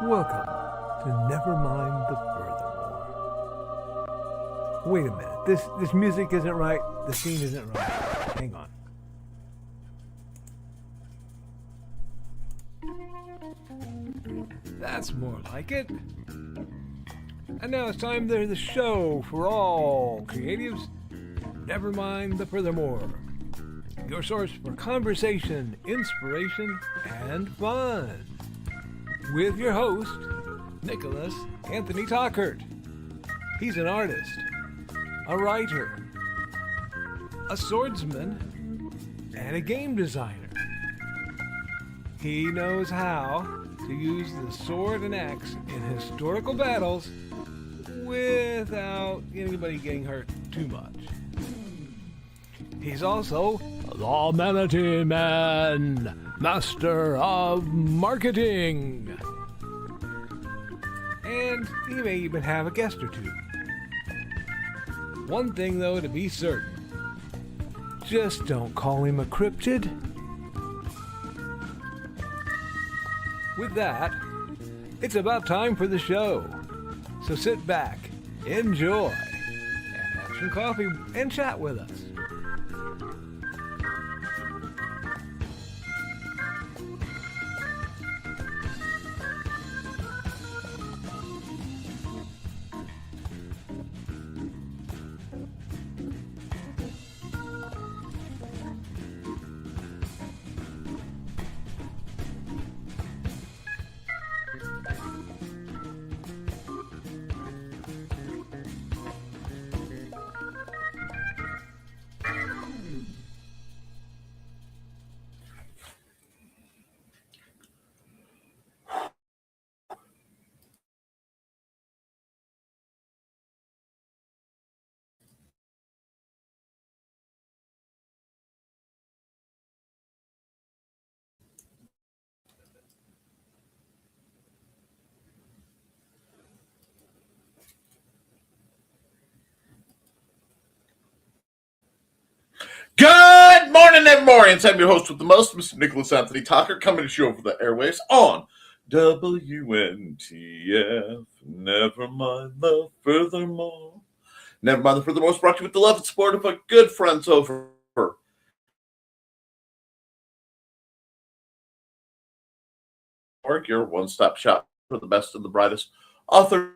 Welcome to Nevermind the Furthermore. Wait a minute. This music isn't right. The scene isn't right. Hang on. That's more like it. And now it's time to the show for all creatives. Nevermind the Furthermore. Your source for conversation, inspiration, and fun. With your host, Nicholas Anthony Tockert. He's an artist, a writer, a swordsman, and a game designer. He knows how to use the sword and axe in historical battles without anybody getting hurt too much. He's also the Manatee Man, master of marketing. And he may even have a guest or two. One thing, though, to be certain. Just don't call him a cryptid. With that, it's about time for the show. So sit back, enjoy, and have some coffee and chat with us. Good morning, Nevermorians. I'm your host with the most, Mr. Nicholas Anthony Tockert, coming to you over the airwaves on WNTF. Nevermind the Furthermore. Nevermind the Furthermore is brought to you with the love and support of our good friends over your one-stop shop for the best and the brightest authors.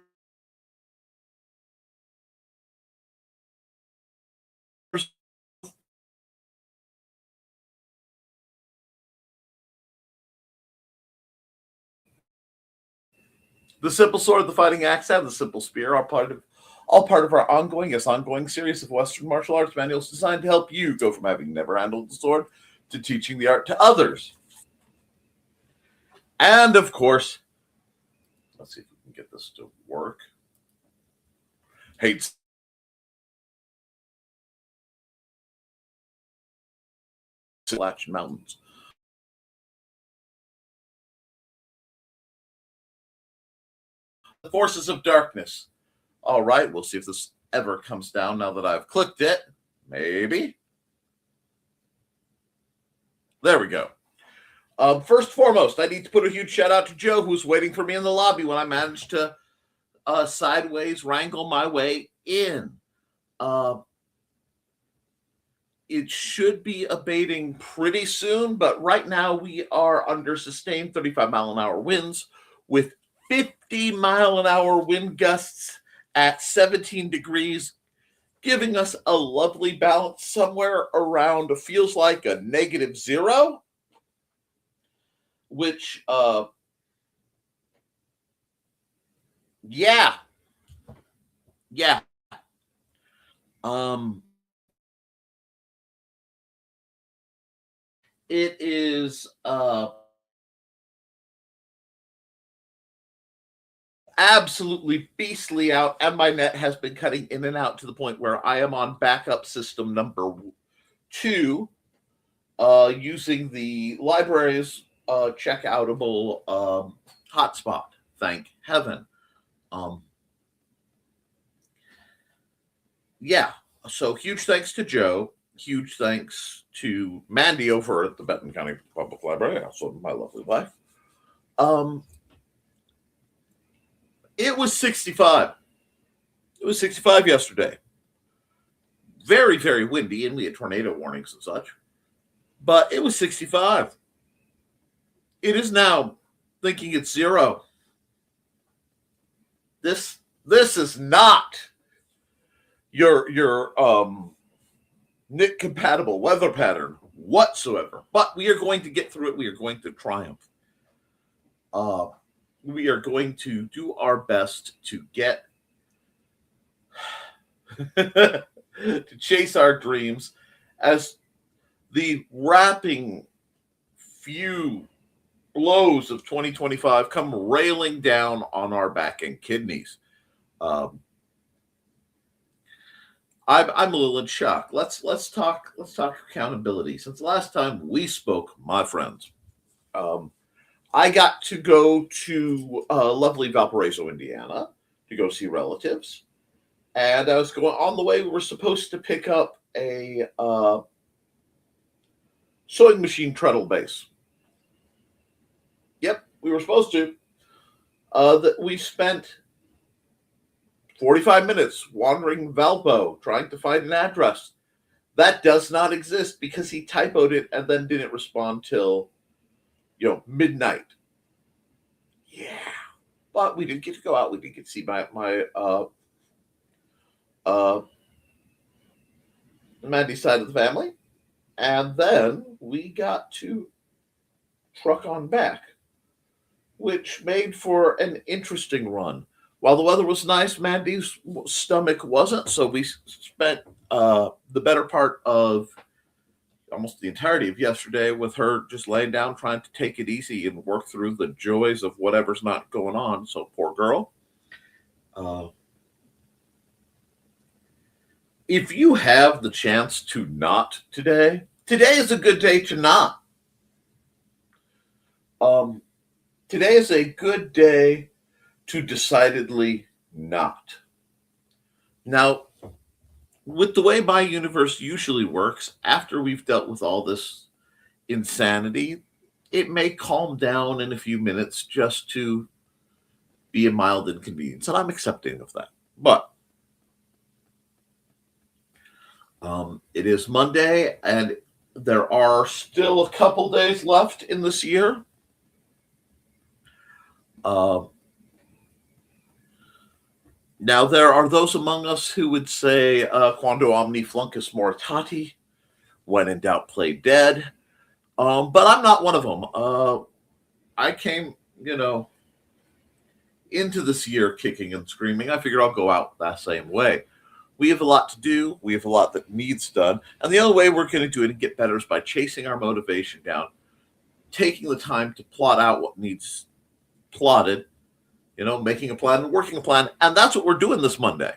The simple sword, the fighting axe, and the simple spear are all part of our ongoing series of Western martial arts manuals designed to help you go from having never handled the sword to teaching the art to others. And of course, let's see if we can get this to work. Hates Appalachian Mountains. The forces of darkness. All right, we'll see if this ever comes down now that I've clicked it. Maybe. There we go. First and foremost, I need to put a huge shout out to Joe, who's waiting for me in the lobby when I managed to sideways wrangle my way in. It should be abating pretty soon, but right now we are under sustained 35-mile-an-hour winds with 50-mile-an-hour wind gusts at 17 degrees, giving us a lovely balance somewhere around, feels like a -0, which, yeah. It is, absolutely beastly out, and my net has been cutting in and out to the point where I am on backup system number 2, using the library's checkoutable hotspot. Thank heaven. Yeah, so huge thanks to Joe. Huge thanks to Mandy over at the Benton County Public Library, also my lovely wife. It was 65. It was 65 yesterday. Very, very windy, and we had tornado warnings and such. But it was 65. It is now thinking it's 0. This is not your Nick compatible weather pattern whatsoever. But we are going to get through it. We are going to triumph. We are going to do our best to get to chase our dreams as the wrapping few blows of 2025 come railing down on our back and kidneys. I'm a little in shock. Let's talk accountability. Since the last time we spoke, my friends, I got to go to lovely Valparaiso, Indiana, to go see relatives, and I was going on the way. We were supposed to pick up a sewing machine treadle base. Yep, we were supposed to. That we spent 45 minutes wandering Valpo trying to find an address. That does not exist because he typoed it and then didn't respond till, midnight. Yeah. But we didn't get to go out. We didn't get to see my Mandy's side of the family. And then we got to truck on back, which made for an interesting run. While the weather was nice, Mandy's stomach wasn't, so we spent the better part of almost the entirety of yesterday with her just laying down, trying to take it easy and work through the joys of whatever's not going on. So poor girl. If you have the chance to not today is a good day to not. Today is a good day to decidedly not. Now, with the way my universe usually works, after we've dealt with all this insanity, it may calm down in a few minutes just to be a mild inconvenience, and I'm accepting of that. But it is Monday, and there are still a couple days left in this year. Now, there are those among us who would say, quando omni fluncus moritati, when in doubt, play dead. But I'm not one of them. I came, into this year kicking and screaming. I figured I'll go out that same way. We have a lot to do. We have a lot that needs done. And the only way we're going to do it and get better is by chasing our motivation down, taking the time to plot out what needs plotted, making a plan and working a plan. And that's what we're doing this Monday.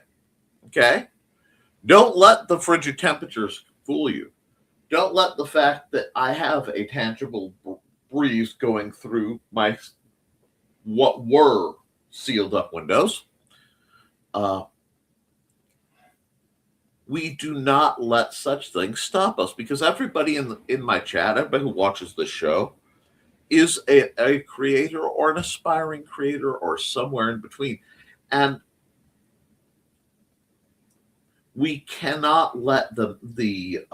Okay? Don't let the frigid temperatures fool you. Don't let the fact that I have a tangible breeze going through my what were sealed up windows. We do not let such things stop us, because everybody in my chat, everybody who watches this show, is a creator or an aspiring creator or somewhere in between. And we cannot let the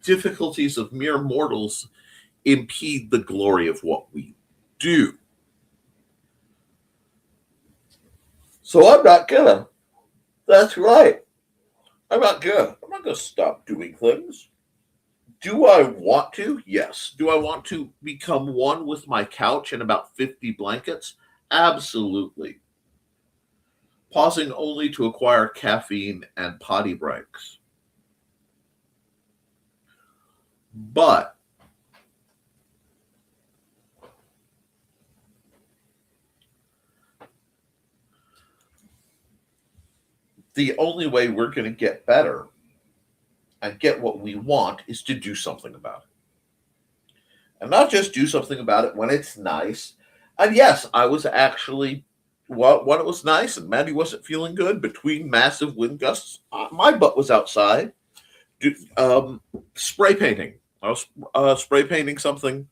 difficulties of mere mortals impede the glory of what we do. So I'm not gonna. That's right. I'm not gonna stop doing things. Do I want to? Yes. Do I want to become one with my couch and about 50 blankets? Absolutely. Pausing only to acquire caffeine and potty breaks. But the only way we're going to get better and get what we want is to do something about it. And not just do something about it when it's nice. And yes, I was actually, when it was nice and Mandy wasn't feeling good between massive wind gusts, my butt was outside spray painting. I was spray painting something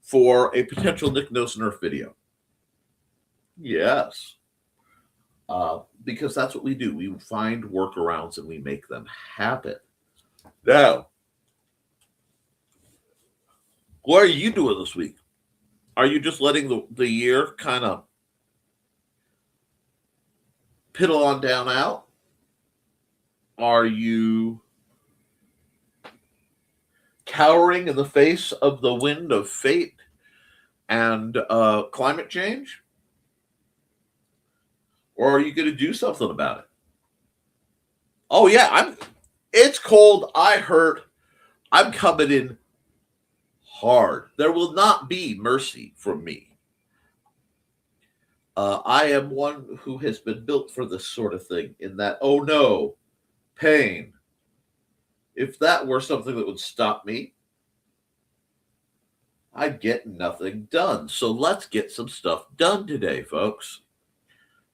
for a potential Nick Knows Nerf video. Yes. because that's what we do. We find workarounds and we make them happen. Now, what are you doing this week? Are you just letting the year kind of piddle on down out? Are you cowering in the face of the wind of fate and climate change? Or are you going to do something about it? Oh yeah, it's cold. I hurt. I'm coming in hard. There will not be mercy from me. I am one who has been built for this sort of thing, in that, oh no, pain. If that were something that would stop me, I'd get nothing done. So let's get some stuff done today, folks.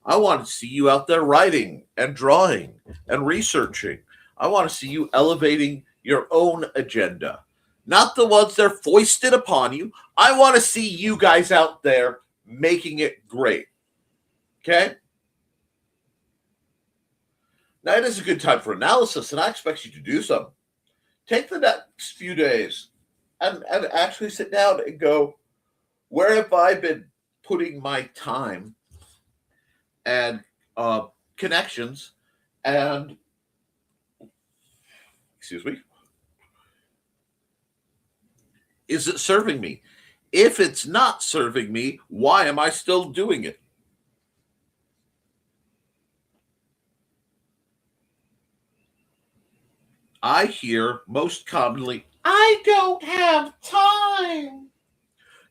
I want to see you out there writing and drawing and researching. I want to see you elevating your own agenda, not the ones that are foisted upon you. I want to see you guys out there making it great. Okay? Now, it is a good time for analysis, and I expect you to do some. Take the next few days and actually sit down and go, where have I been putting my time and connections and, excuse me, is it serving me? If it's not serving me, why am I still doing it? I hear most commonly, I don't have time.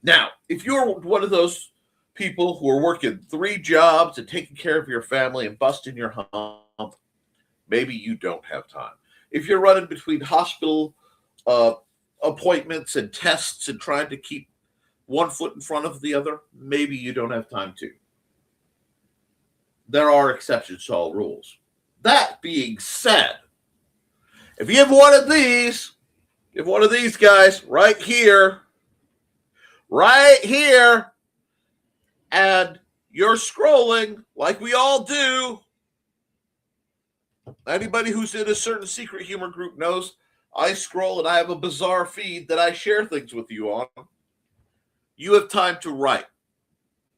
Now, if you're one of those people who are working 3 jobs and taking care of your family and busting your hump, maybe you don't have time. If you're running between hospital appointments and tests and trying to keep one foot in front of the other, maybe you don't have time to. There are exceptions to all rules. That being said, if you have one of these guys right here, and you're scrolling like we all do, anybody who's in a certain secret humor group knows I scroll and I have a bizarre feed that I share things with you on. You have time to write.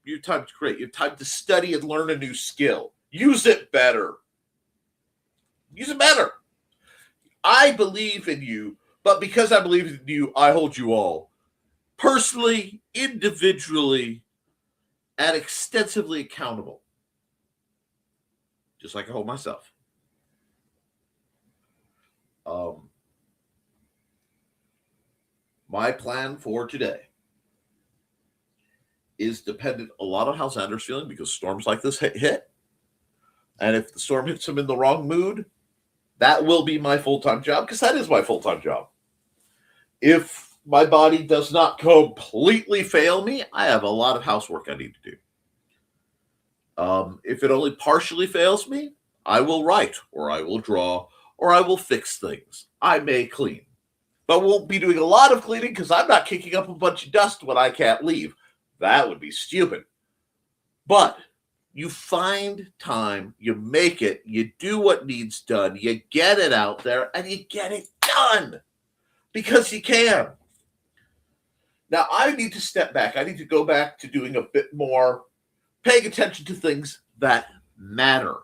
You have time to create. You have time to study and learn a new skill. Use it better. Use it better. I believe in you, but because I believe in you, I hold you all personally, individually, and extensively accountable. Just like I hold myself. My plan for today is dependent a lot on how Xander's feeling, because storms like this hit. And if the storm hits him in the wrong mood, that will be my full-time job, because that is my full-time job. If my body does not completely fail me, I have a lot of housework I need to do. If it only partially fails me, I will write, or I will draw, or I will fix things. I may clean, but won't be doing a lot of cleaning because I'm not kicking up a bunch of dust when I can't leave. That would be stupid. But you find time, you make it, you do what needs done, you get it out there, and you get it done because you can. Now, I need to step back. I need to go back to doing a bit more, paying attention to things that matter.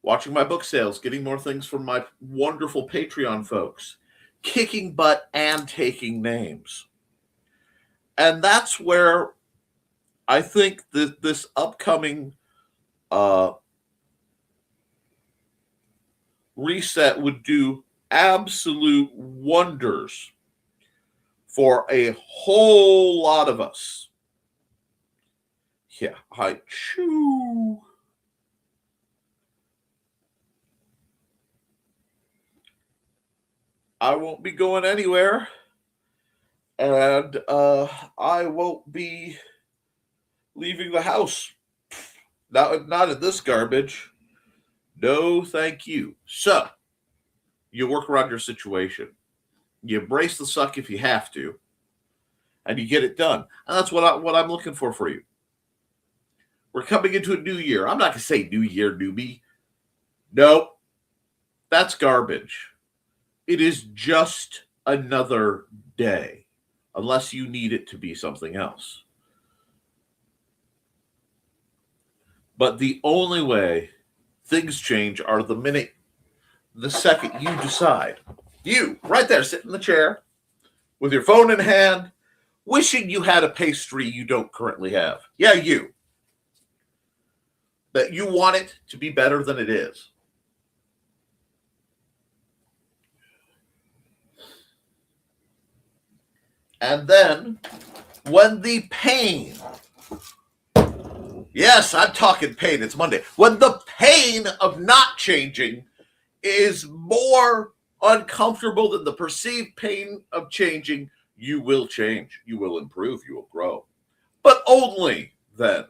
Watching my book sales, getting more things from my wonderful Patreon folks, kicking butt and taking names. And that's where I think that this upcoming reset would do absolute wonders for a whole lot of us. Yeah, I chew. I won't be going anywhere, and I won't be leaving the house. Not in this garbage. No, thank you. So, you work around your situation. You embrace the suck if you have to, and you get it done. And that's what I'm looking for you. We're coming into a new year. I'm not going to say new year, new me. No, that's garbage. It is just another day, unless you need it to be something else. But the only way things change are the second you decide. You, right there, sitting in the chair with your phone in hand, wishing you had a pastry you don't currently have. Yeah, you. That you want it to be better than it is. And then, when the pain, yes, I'm talking pain, it's Monday. When the pain of not changing is more uncomfortable than the perceived pain of changing, you will change, you will improve, you will grow. But only then.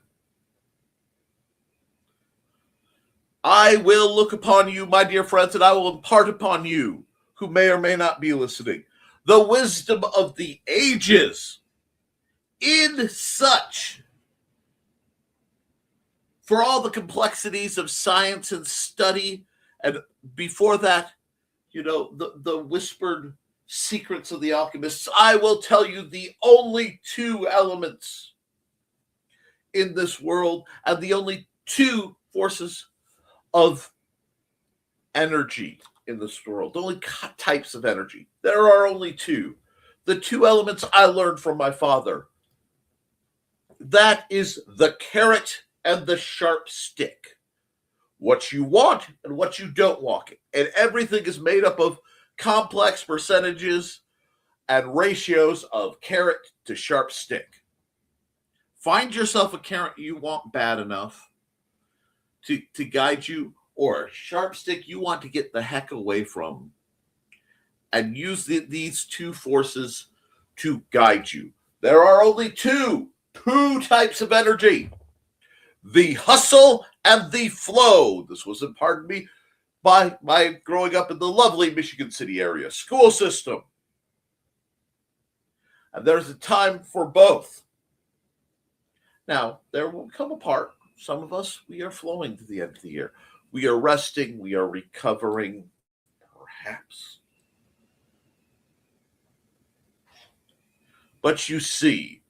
I will look upon you, my dear friends, and I will impart upon you, who may or may not be listening, the wisdom of the ages, in such, for all the complexities of science and study, and before that, the whispered secrets of the alchemists, I will tell you the only two elements in this world and the only two forces of energy in this world, the only types of energy. There are only two. The two elements I learned from my father. That is the carrot and the sharp stick. What you want and what you don't want. And everything is made up of complex percentages and ratios of carrot to sharp stick. Find yourself a carrot you want bad enough to guide you, or a sharp stick you want to get the heck away from, and use these two forces to guide you. There are only two types of energy: the hustle and the flow. This was imparted me by my growing up in the lovely Michigan City area school system. And there's a time for both. Now, there will come a part. Some of us, we are flowing to the end of the year. We are resting. We are recovering, perhaps. But you see,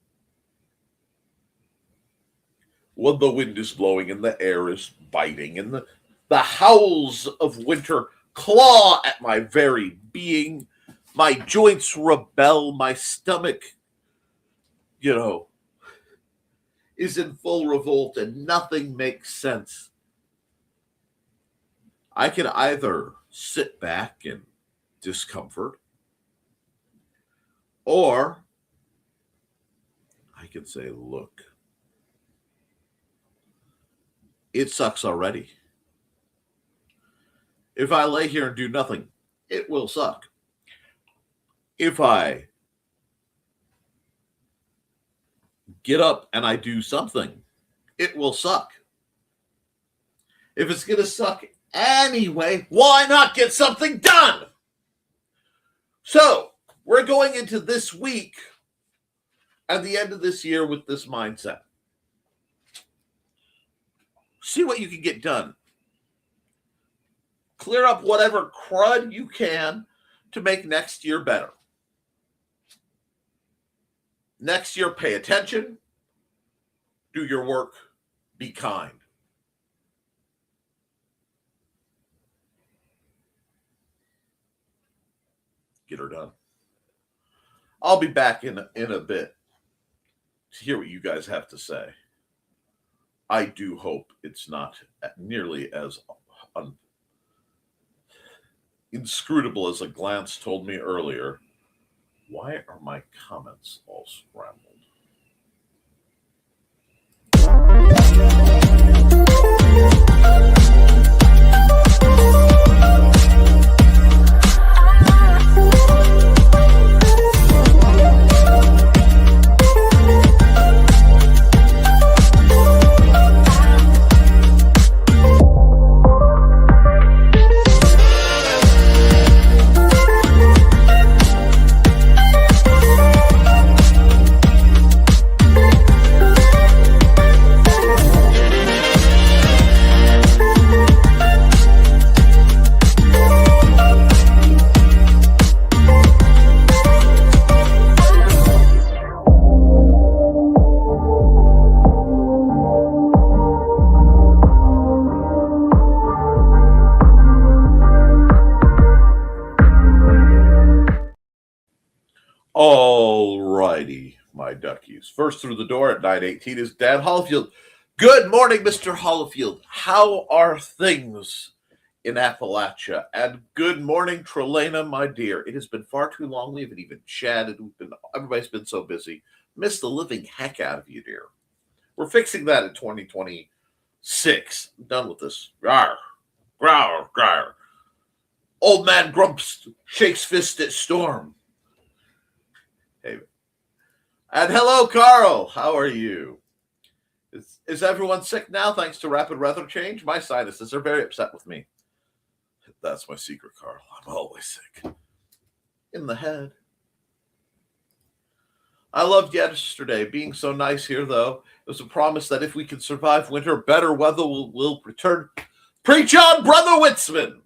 when the wind is blowing and the air is biting and the howls of winter claw at my very being, my joints rebel, my stomach, is in full revolt and nothing makes sense. I can either sit back in discomfort, or I can say, look, it sucks already. If I lay here and do nothing, it will suck. If I get up and I do something, it will suck. If it's going to suck anyway, why not get something done? So, we're going into this week and the end of this year with this mindset. See what you can get done. Clear up whatever crud you can to make next year better. Next year, pay attention, do your work, be kind. Get her done. I'll be back in a bit to hear what you guys have to say. I do hope it's not nearly as inscrutable as a glance told me earlier. Why are my comments all scrambled? All righty, my duckies. First through the door at 9:18 is Dan Hollifield. Good morning, Mr. Hollifield. How are things in Appalachia? And good morning, Trelena, my dear. It has been far too long. We haven't even chatted. Everybody's been so busy. Missed the living heck out of you, dear. We're fixing that in 2026. I'm done with this. Rawr, rawr, rawr. Old man Grumps shakes fist at Storm. Hey. And hello, Carl. How are you? Is everyone sick now thanks to rapid weather change? My sinuses are very upset with me. That's my secret, Carl. I'm always sick. In the head. I loved yesterday being so nice here, though. It was a promise that if we can survive winter, better weather will return. Preach on, Brother Witzman!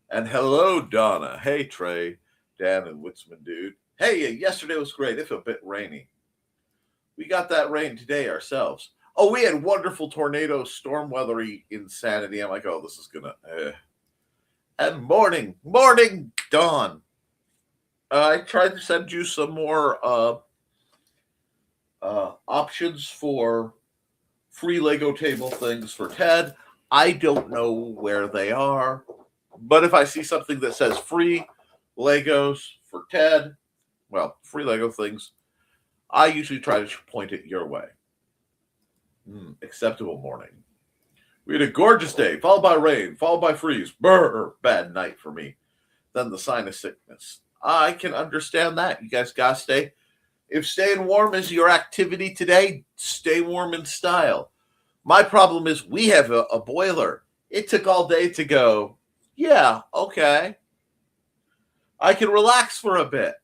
And hello, Donna. Hey, Trey, Dan, and Witzman, dude. Hey, yesterday was great, if a bit rainy. We got that rain today ourselves. Oh, we had wonderful tornado, storm weathery insanity. I'm like, oh, this is gonna. And morning, dawn. I tried to send you some more options for free Lego table things for Ted. I don't know where they are, but if I see something that says free Legos for Ted, well, free Lego things, I usually try to point it your way. Acceptable morning. We had a gorgeous day, followed by rain, followed by freeze. Brr, bad night for me. Then the sinus sickness. I can understand that. You guys gotta stay. If staying warm is your activity today, stay warm in style. My problem is we have a boiler. It took all day to go, yeah, okay. I can relax for a bit.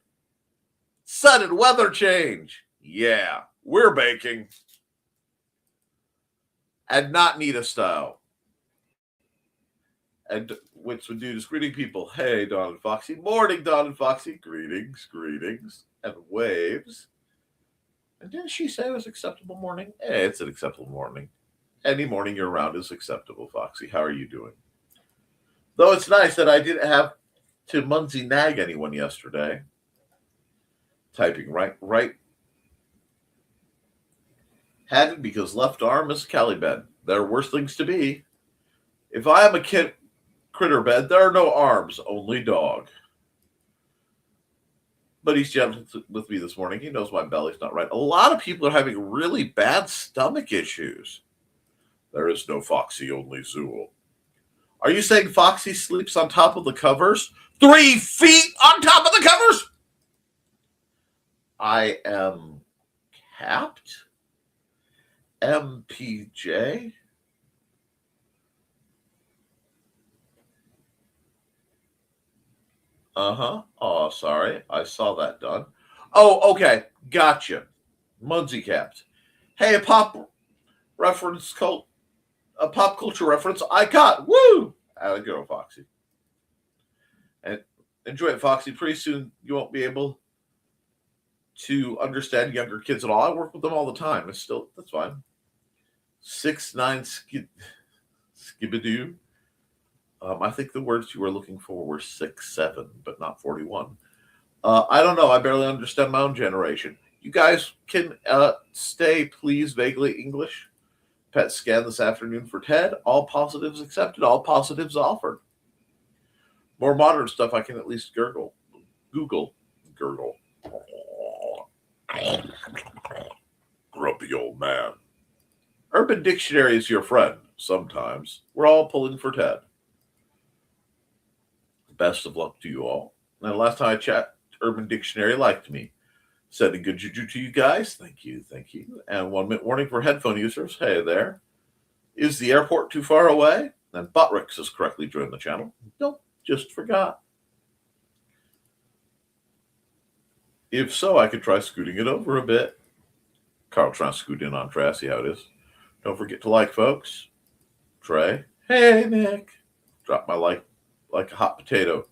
Sudden weather change. Yeah, we're baking. And not Nita style. And which would do is greeting people. Hey, Don and Foxy. Morning, Don and Foxy. Greetings. And waves. And didn't she say it was acceptable morning? Hey, it's an acceptable morning. Any morning you're around is acceptable, Foxy. How are you doing? Though it's nice that I didn't have to Munsey nag anyone yesterday. Typing right. Had it because left arm is Cali bed. There are worse things to be. If I am a critter bed, there are no arms, only dog. But he's gentle with me this morning. He knows my belly's not right. A lot of people are having really bad stomach issues. There is no Foxy, only Zool. Are you saying Foxy sleeps on top of the covers? 3 feet on top of the covers? I am capped? MPJ? Oh, sorry. I saw that done. Oh, okay. Gotcha. Munsey capped. Hey, a pop culture reference I got. Woo! How'd it go, Foxy? And enjoy it, Foxy. Pretty soon you won't be able to understand younger kids at all. I work with them all the time. That's fine. 6'9" skibidoo. I think the words you were looking for were 6'7", but not 41. I don't know. I barely understand my own generation. You guys can stay, please, vaguely English. Pet scan this afternoon for Ted. All positives accepted. All positives offered. More modern stuff I can at least Google. Grumpy old man. Urban Dictionary is your friend. Sometimes. We're all pulling for Ted. Best of luck to you all. Now, last time I chatted, Urban Dictionary liked me. Sending good juju to you guys. Thank you. And 1 minute warning for headphone users. Hey there. Is the airport too far away? And Butrix has correctly joined the channel. Nope, just forgot. If so, I could try scooting it over a bit. Carl trying to scoot in on Trey. See how it is. Don't forget to like, folks. Trey. Hey, Nick. Drop my like a hot potato.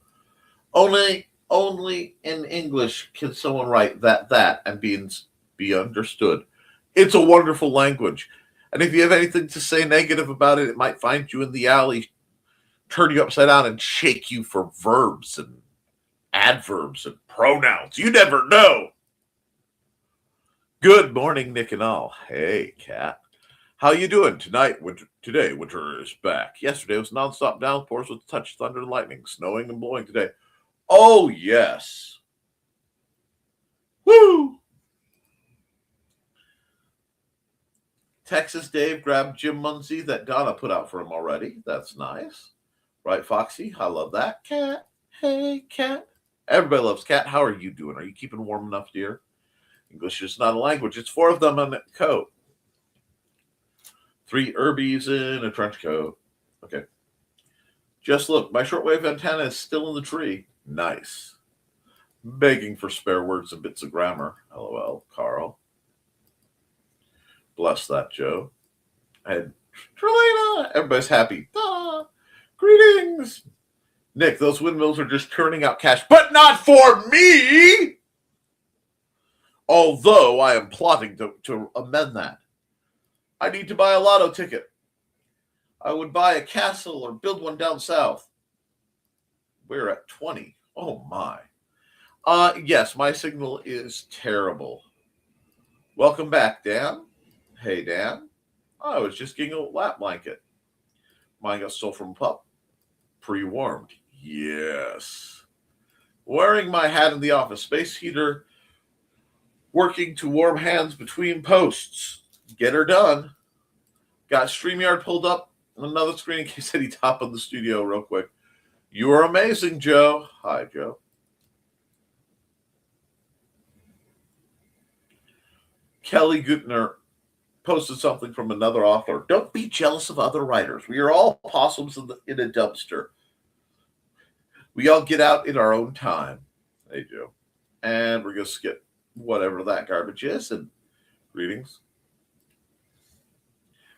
Only in English can someone write that and be understood. It's a wonderful language. And if you have anything to say negative about it, it might find you in the alley, turn you upside down, and shake you for verbs and adverbs and pronouns. You never know. Good morning, Nick and all. Hey, Kat. How you doing tonight? Today, winter is back. Yesterday was nonstop downpours with a touch of thunder and lightning, snowing and blowing today. Oh, yes. Woo! Texas Dave grabbed Jim Munsey that Donna put out for him already. That's nice. Right, Foxy? I love that. Cat. Hey, Cat. Everybody loves Cat. How are you doing? Are you keeping warm enough, dear? English is not a language. It's 4 of them on a coat. 3 Herbies in a trench coat. Okay. Just look. My shortwave antenna is still in the tree. Nice. Begging for spare words and bits of grammar. LOL. Carl. Bless that, Joe. And Trelena. Everybody's happy. Ah, greetings. Nick, those windmills are just turning out cash, but not for me! Although I am plotting to amend that. I need to buy a lotto ticket. I would buy a castle or build one down south. We're at 20. Oh, my. Yes, my signal is terrible. Welcome back, Dan. Hey, Dan. I was just getting a lap blanket. Mine got stole from Pup. Pre-warmed. Yes. Wearing my hat in the office. Space heater working to warm hands between posts. Get her done. Got StreamYard pulled up on another screen in case any top of the studio real quick. You are amazing, Joe. Hi, Joe. Kelly Gutner posted something from another author. Don't be jealous of other writers. We are all possums in a dumpster. We all get out in our own time. They do. And we're going to skip whatever that garbage is. And greetings.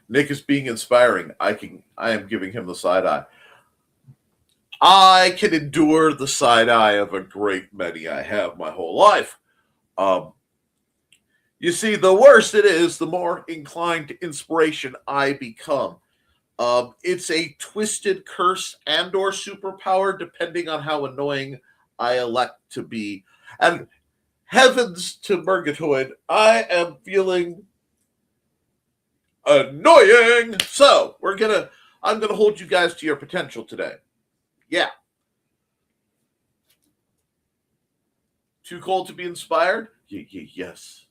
Nick is being inspiring. I am giving him the side eye. I can endure the side eye of a great many. I have my whole life. You see, the worse it is, the more inclined to inspiration I become. It's a twisted curse and or superpower, depending on how annoying I elect to be. And heavens to Murgatoid, I am feeling annoying. So I'm gonna hold you guys to your potential today. Yeah. Too cold to be inspired? Yes.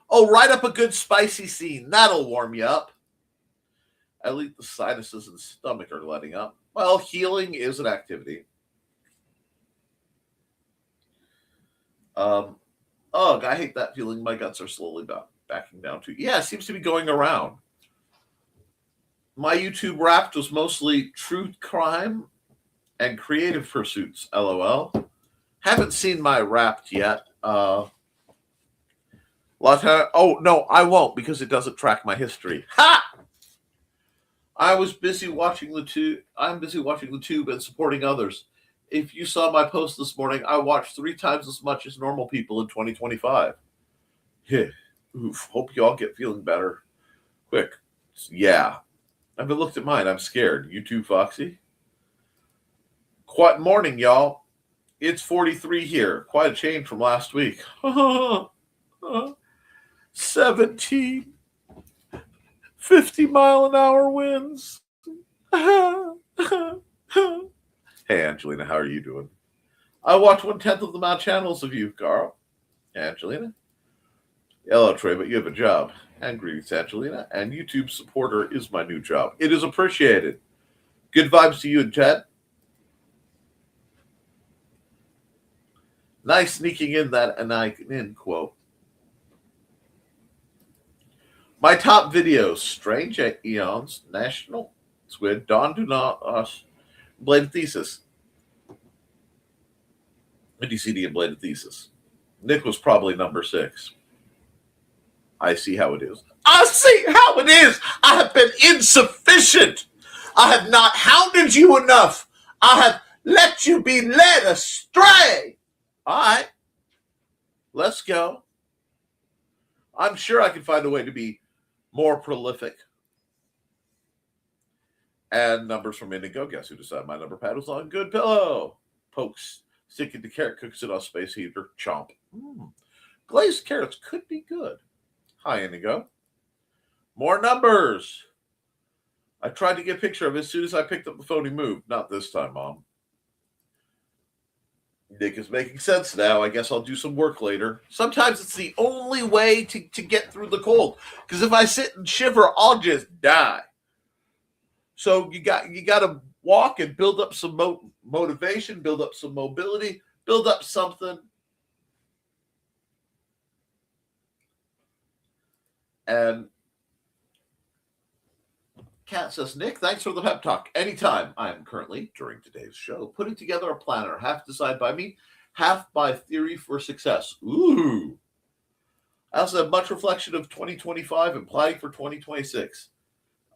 Oh, write up a good spicy scene. That'll warm you up. At least the sinuses and stomach are letting up. Well, healing is an activity. Ugh, I hate that feeling. My guts are slowly backing down to. Yeah, it seems to be going around. My YouTube Wrapped was mostly true crime and creative pursuits. LOL. Haven't seen my Wrapped yet. Oh no, I won't because it doesn't track my history. Ha! I was busy watching the tube. I'm busy watching the tube and supporting others. If you saw my post this morning, I watched 3 times as much as normal people in 2025. Yeah. Oof. Hope you all get feeling better quick. Yeah. I haven't looked at mine. I'm scared. You too, Foxy? Quiet morning, y'all. It's 43 here. Quite a change from last week. 17 50-mile-an-hour winds. Hey, Angelina, how are you doing? I watch 1/10 of the amount of channels of you, Carl. Angelina? Hello, Trey, but you have a job. And greetings, Angelina. And YouTube supporter is my new job. It is appreciated. Good vibes to you and Ted. Nice sneaking in that and I in quote. My top videos: Strange Eons, National Squid, Dawn Do Not Us, Bladed Thesis. DCD and Bladed Thesis. Nick was probably number 6. I see how it is. I see how it is. I have been insufficient. I have not hounded you enough. I have let you be led astray. All right. Let's go. I'm sure I can find a way to be more prolific. And numbers from Indigo. Guess who decided my number pad was on good pillow? Pokes. Sticking to carrot, cooks it on space heater. Chomp. Glazed carrots could be good. Hi, Indigo. More numbers. I tried to get a picture of it as soon as I picked up the phone. He moved. Not this time, Mom. Nick is making sense now. I guess I'll do some work later. Sometimes it's the only way to get through the cold. Because if I sit and shiver, I'll just die. So you got to walk and build up some motivation, build up some mobility, build up something. And Kat says, Nick, thanks for the pep talk. Anytime. I am currently, during today's show, putting together a planner, half designed by me, half by theory for success. Ooh. I also have much reflection of 2025 and planning for 2026.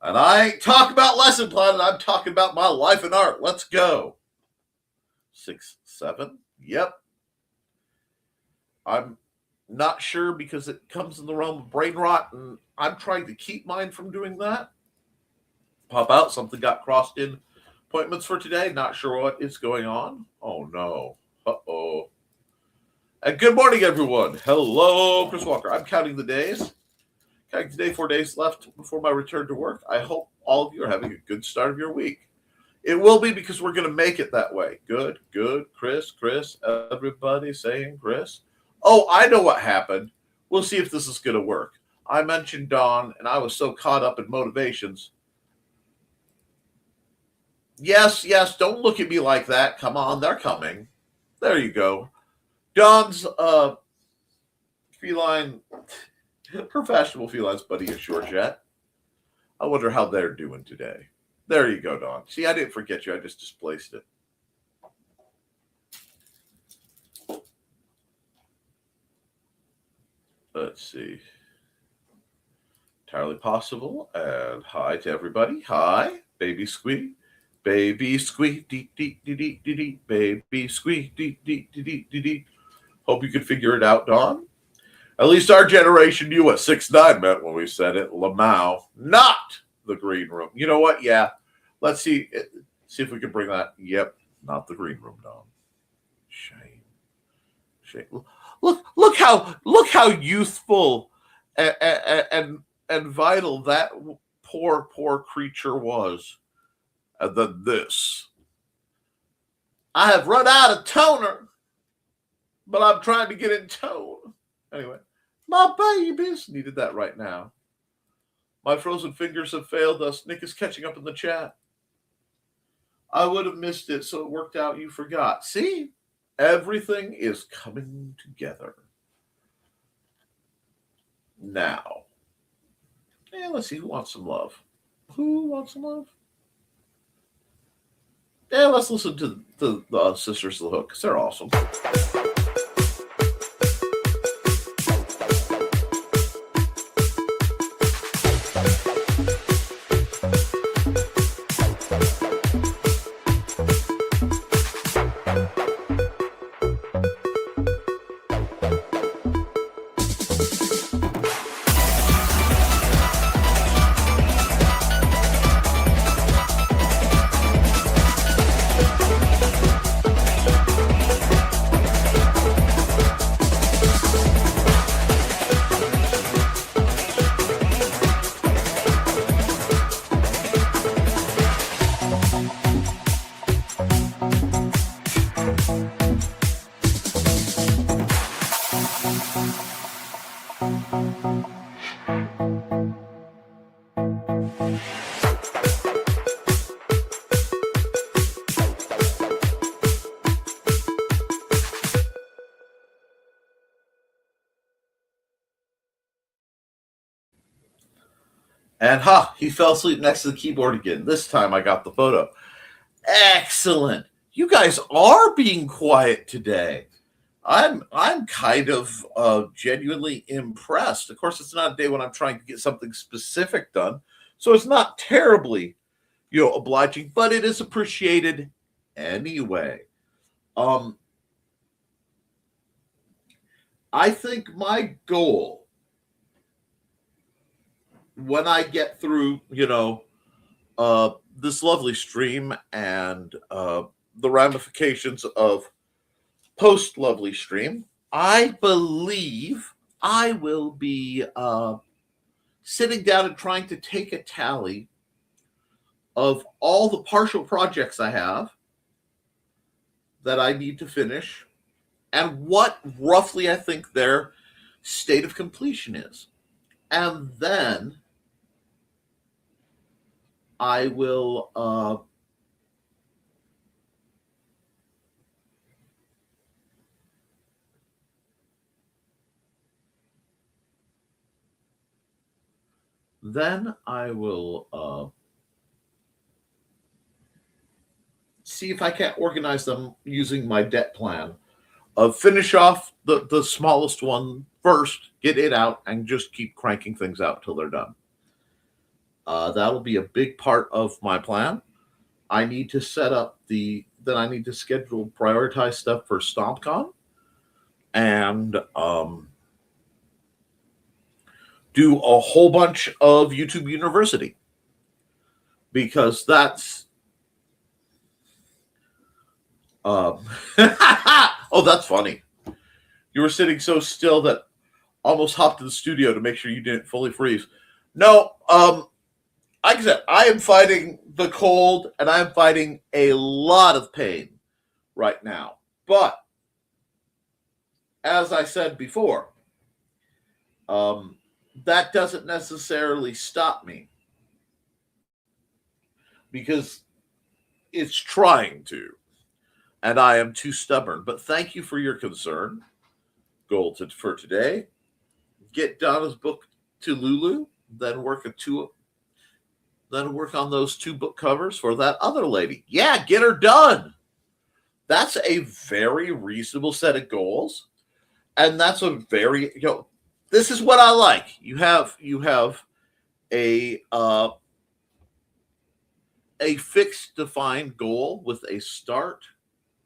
And I ain't talking about lesson planning. I'm talking about my life and art. Let's go. 6, 7. Yep. I'm not sure because it comes in the realm of brain rot, and I'm trying to keep mine from doing that. Pop out. Something got crossed in appointments for today. Not sure what is going on. Oh, no. Uh-oh. And good morning, everyone. Hello, Chris Walker. I'm counting the days. Counting today, 4 days left before my return to work. I hope all of you are having a good start of your week. It will be because we're going to make it that way. Good, good. Chris, everybody saying Chris. Oh, I know what happened. We'll see if this is going to work. I mentioned Dawn, and I was so caught up in motivations. Yes, don't look at me like that. Come on, they're coming. There you go. Dawn's feline, her fashionable felines buddy is Georgette. I wonder how they're doing today. There you go, Dawn. See, I didn't forget you. I just displaced it. Let's see. Entirely possible. And hi to everybody. Hi, baby squeak. Baby squeak, deep, deep, deep, deep, deep, baby squeak, deep, deep, deep, deep, deep. Hope you could figure it out, Dawn. At least our generation knew what 6'9" meant when we said it. Lamau, not the green room. You know what? Yeah. Let's see if we can bring that. Yep, not the green room, Dawn. Shame. Look how youthful and vital that poor creature was. And then this. I have run out of toner, but I'm trying to get in tone. Anyway, my babies needed that right now. My frozen fingers have failed us. Nick is catching up in the chat. I would have missed it, so it worked out you forgot. See? Everything is coming together. Now. Let's see who wants some love. Who wants some love? Let's listen to the Sisters of the Hook, because they're awesome. And he fell asleep next to the keyboard again. This time I got the photo. Excellent. You guys are being quiet today. I'm kind of genuinely impressed. Of course, it's not a day when I'm trying to get something specific done, so it's not terribly, obliging, but it is appreciated anyway. I think my goal, when I get through, this lovely stream and the ramifications of post-lovely stream, I believe I will be sitting down and trying to take a tally of all the partial projects I have that I need to finish and what roughly I think their state of completion is. And then I will see if I can't organize them using my debt plan of finish off the smallest one first, get it out, and just keep cranking things out till they're done. That'll be a big part of my plan. I need to set up then I need to schedule, prioritize stuff for StompCon and do a whole bunch of YouTube University because that's oh, that's funny. You were sitting so still that almost hopped to the studio to make sure you didn't fully freeze. No, like I said, I am fighting the cold and I'm fighting a lot of pain right now. But as I said before, that doesn't necessarily stop me because it's trying to, and I am too stubborn. But thank you for your concern. Goal for today: get Donna's book to Lulu, then work on those 2 book covers for that other lady. Yeah, get her done. That's a very reasonable set of goals, and that's a very this is what I like. You have a fixed, defined goal with a start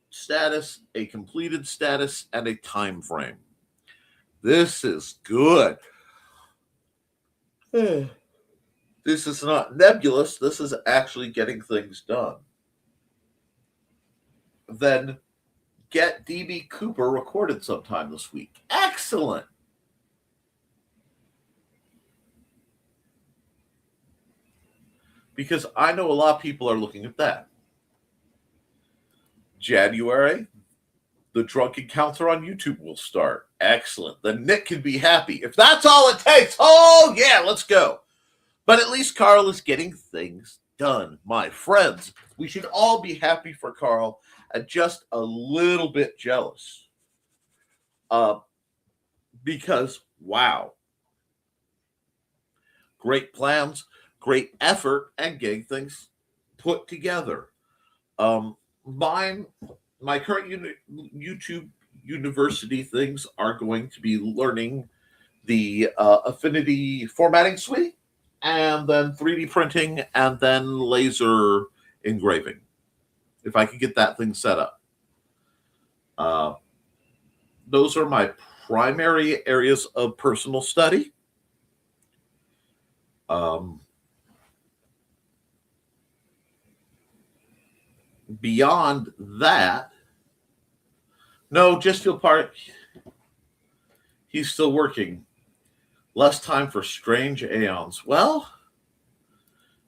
status, a completed status, and a time frame. This is good. This is not nebulous. This is actually getting things done. Then get DB Cooper recorded sometime this week. Excellent. Because I know a lot of people are looking at that. January, the drunk encounter on YouTube will start. Excellent. Then Nick can be happy. If that's all it takes, oh yeah, let's go. But at least Carl is getting things done. My friends, we should all be happy for Carl and just a little bit jealous. Because, wow. Great plans, great effort, and getting things put together. My current YouTube University things are going to be learning the Affinity formatting suite, and then 3D printing, and then laser engraving. If I could get that thing set up. Those are my primary areas of personal study. Beyond that, no, just feel part. He's still working. Less time for strange aeons. Well,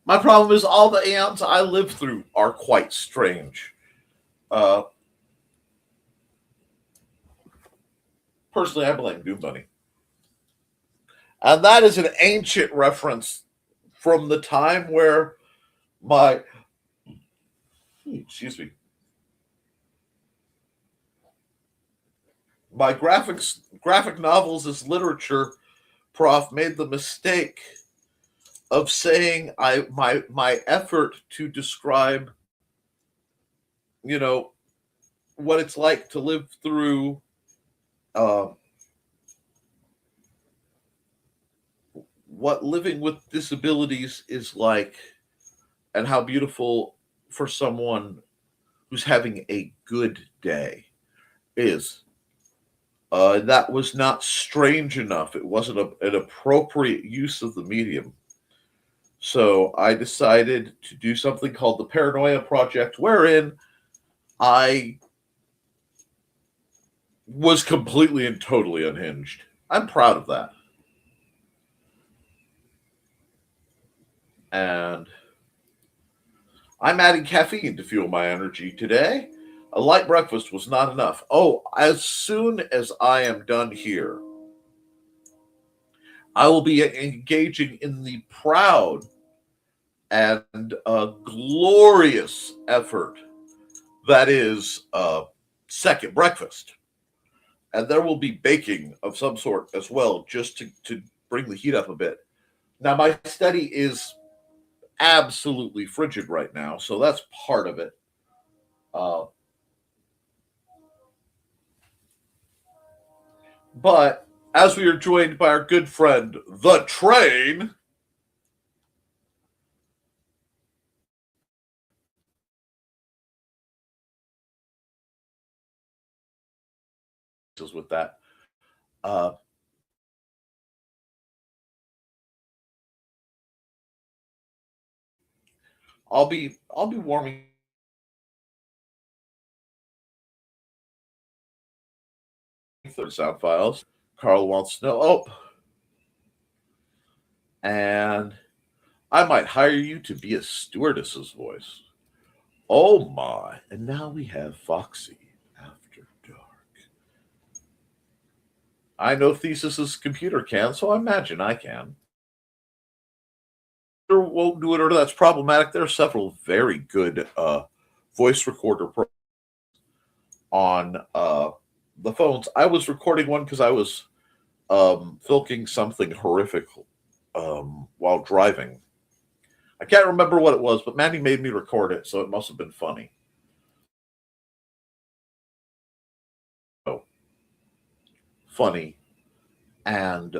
my problem is all the aeons I live through are quite strange. Personally, I blame Doom Bunny. And that is an ancient reference from the time where my graphic novels as literature prof made the mistake of saying my effort to describe what it's like to live through what living with disabilities is like and how beautiful for someone who's having a good day is. That was not strange enough. It wasn't an appropriate use of the medium. So I decided to do something called the Paranoia Project, wherein I was completely and totally unhinged. I'm proud of that. And I'm adding caffeine to fuel my energy today. A light breakfast was not enough. Oh, as soon as I am done here, I will be engaging in the proud and glorious effort that is second breakfast. And there will be baking of some sort as well, just to bring the heat up a bit. Now, my study is absolutely frigid right now, so that's part of it. Uh, but as we are joined by our good friend, the train, with that, uh, I'll be warming the sound files. Carl wants to know. Oh, and I might hire you to be a stewardess's voice. Oh my! And now we have Foxy after dark. I know Thesis's computer can, so I imagine I can. Won't do it, or that's problematic. There are several very good voice recorder on the phones. I was recording one because I was filking something horrific while driving. I can't remember what it was, but Mandy made me record it, so it must have been funny. So, funny and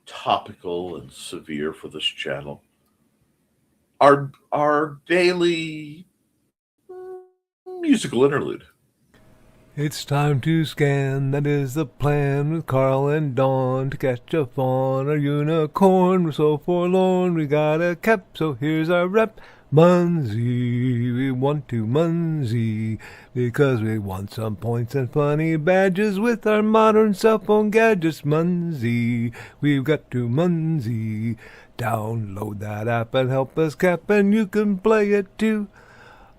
topical and severe for this channel. Our daily musical interlude. It's time to scan, that is the plan, with Carl and Dawn to catch a fawn or unicorn. We're so forlorn, we got a Koepp, so here's our rep. Munsey, we want to Munsey, because we want some points and funny badges with our modern cell phone gadgets. Munsey, we've got to Munsey. Download that app and help us Koepp, and you can play it too.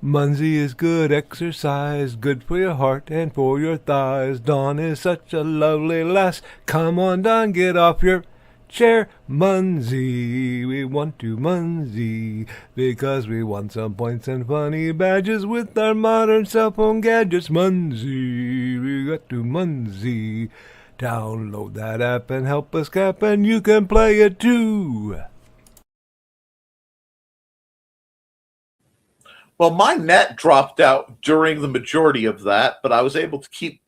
Munsey is good exercise, good for your heart and for your thighs. Dawn is such a lovely lass. Come on, Dawn, get off your chair. Munsey, we want to Munsey, because we want some points and funny badges with our modern cell phone gadgets. Munsey, we got to Munsey. Download that app and help us Koepp, and you can play it too. Well, my net dropped out during the majority of that, but I was able to keep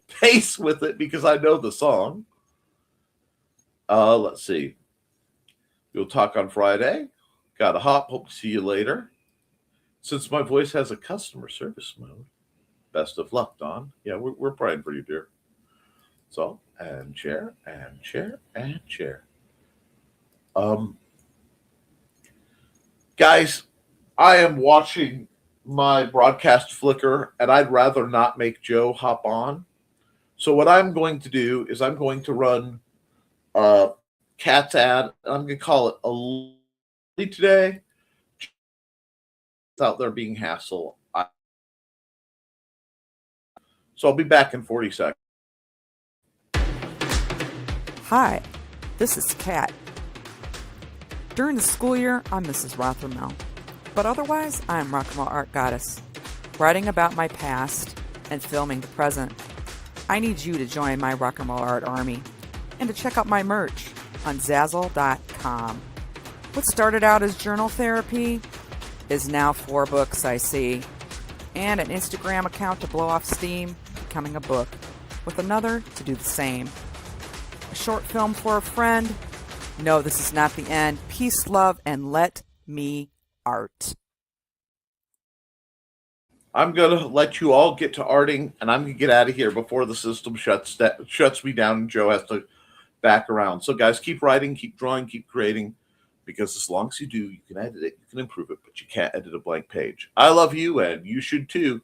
pace with it because I know the song. Let's see. We'll talk on Friday. Got a hop. Hope to see you later. Since my voice has a customer service mode, best of luck, Don. Yeah, we're praying for you, dear. So, and chair, and chair, and chair. Guys, I am watching my broadcast flicker, and I'd rather not make Joe hop on. So what I'm going to do is I'm going to run Cat's ad, and I'm going to call it a today. It's out there being hassle. So I'll be back in 40 seconds. Hi, this is Kat. During the school year, I'm Mrs. Rothermel. But otherwise, I am Rock and Roll Art Goddess, writing about my past and filming the present. I need you to join my Rock and Roll Art army and to check out my merch on Zazzle.com. What started out as journal therapy is now 4 books, I see, and an Instagram account to blow off steam, becoming a book, with another to do the same. A short film for a friend. No, this is not the end. Peace, love, and let me art. I'm going to let you all get to arting, and I'm going to get out of here before the system shuts me down and Joe has to back around. So, guys, keep writing, keep drawing, keep creating, because as long as you do, you can edit it, you can improve it, but you can't edit a blank page. I love you, and you should too.